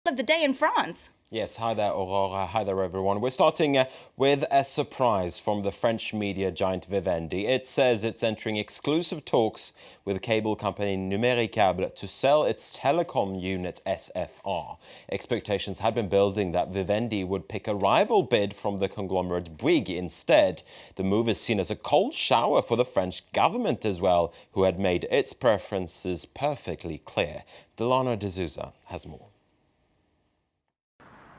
of the day in France. Yes, hi there, Aurora. Hi there, everyone. We're starting with a surprise from the French media giant Vivendi. It says it's entering exclusive talks with cable company Numéricable to sell its telecom unit SFR. Expectations had been building that Vivendi would pick a rival bid from the conglomerate Bouygues instead. The move is seen as a cold shower for the French government as well, who had made its preferences perfectly clear. Delano de Souza has more.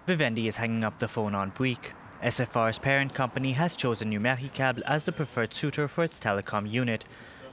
Vivendi is hanging up the phone on Bouygues. SFR's parent company has chosen Numéricable as the preferred suitor for its telecom unit.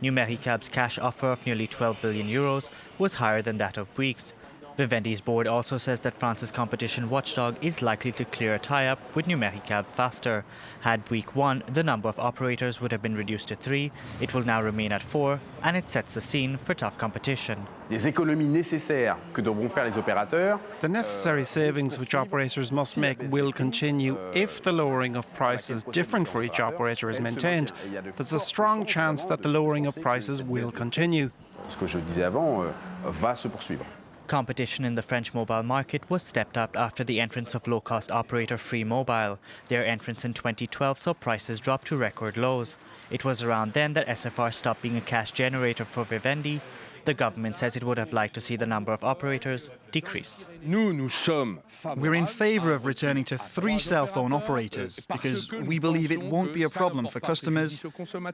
Numéricable's cash offer of nearly 12 billion euros was higher than that of Bouygues. Vivendi's board also says that France's competition watchdog is likely to clear a tie-up with Numéricable faster. Had Bouygues won, the number of operators would have been reduced to 3. It will now remain at 4, and it sets the scene for tough competition. Les économies nécessaires que devront faire les opérateurs. The necessary savings which operators must make will continue if the lowering of prices different for each operator is maintained. There's a strong chance that the lowering of prices will continue. Ce que je disais avant va se poursuivre. Competition in the French mobile market was stepped up after the entrance of low-cost operator Free Mobile. Their entrance in 2012 saw prices drop to record lows. It was around then that SFR stopped being a cash generator for Vivendi. The government says it would have liked to see the number of operators decrease. We're in favour of returning to 3 cell phone operators because we believe it won't be a problem for customers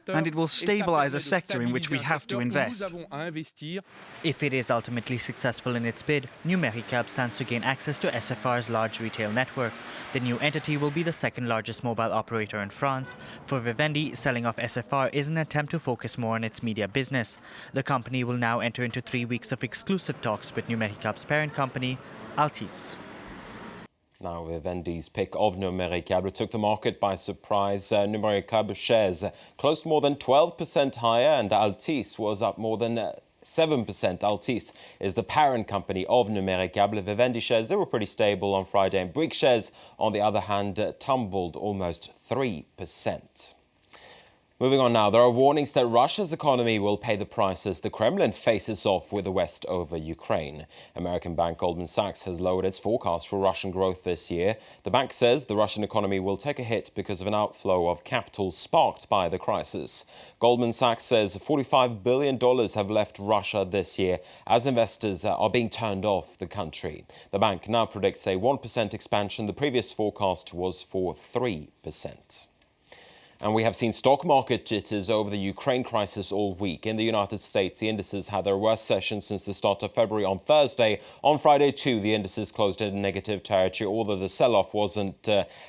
and it will stabilise a sector in which we have to invest. If it is ultimately successful in its bid, Numéricable stands to gain access to SFR's large retail network. The new entity will be the second largest mobile operator in France. For Vivendi, selling off SFR is an attempt to focus more on its media business. The company will now enter into 3 weeks of exclusive talks with Numéricable's parent company, ACCUSES. Now, Vivendi's pick of Numéricable took the market by surprise. Numéricable shares closed more than 12% higher, and Altice was up more than 7%. Altice is the parent company of Numéricable. Vivendi shares, they were pretty stable on Friday, and Bouygues shares, on the other hand, tumbled almost 3%. Moving on now, there are warnings that Russia's economy will pay the price as the Kremlin faces off with the West over Ukraine. American bank Goldman Sachs has lowered its forecast for Russian growth this year. The bank says the Russian economy will take a hit because of an outflow of capital sparked by the crisis. Goldman Sachs says $45 billion have left Russia this year as investors are being turned off the country. The bank now predicts a 1% expansion. The previous forecast was for 3%. And we have seen stock market jitters over the Ukraine crisis all week. In the United States, the indices had their worst session since the start of February on Thursday. On Friday, too, the indices closed in negative territory, although the sell-off wasn't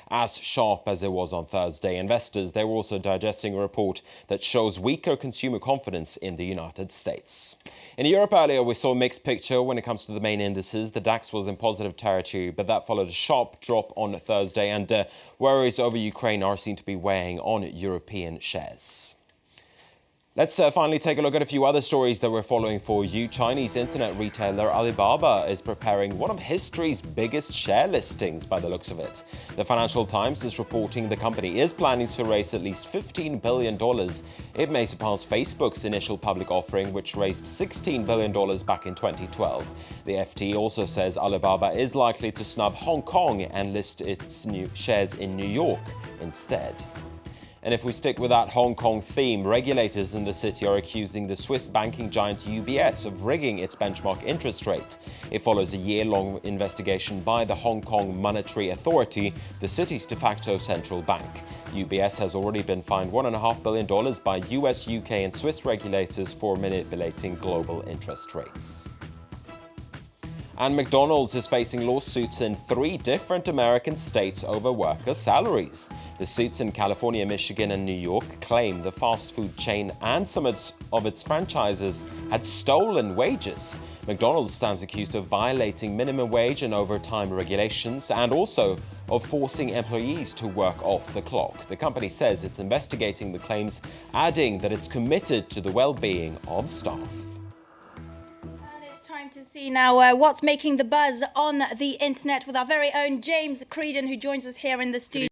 as sharp as it was on Thursday. Investors, they were also digesting a report that shows weaker consumer confidence in the United States. In Europe earlier, we saw a mixed picture when it comes to the main indices. The DAX was in positive territory, but that followed a sharp drop on Thursday, and worries over Ukraine are seen to be weighing on European shares. Let's finally take a look at a few other stories that we're following for you. Chinese internet retailer Alibaba is preparing one of history's biggest share listings by the looks of it. The Financial Times is reporting the company is planning to raise at least $15 billion. It may surpass Facebook's initial public offering, which raised $16 billion back in 2012. The FT also says Alibaba is likely to snub Hong Kong and list its new shares in New York instead. And if we stick with that Hong Kong theme, regulators in the city are accusing the Swiss banking giant UBS of rigging its benchmark interest rate. It follows a year-long investigation by the Hong Kong Monetary Authority, the city's de facto central bank. UBS has already been fined $1.5 billion by US, UK and Swiss regulators for manipulating global interest rates. And McDonald's is facing lawsuits in 3 different American states over worker salaries. The suits in California, Michigan and New York claim the fast food chain and some of its franchises had stolen wages. McDonald's stands accused of violating minimum wage and overtime regulations and also of forcing employees to work off the clock. The company says it's investigating the claims, adding that it's committed to the well-being of staff. Time to see now what's making the buzz on the internet with our very own James Creedon, who joins us here in the studio.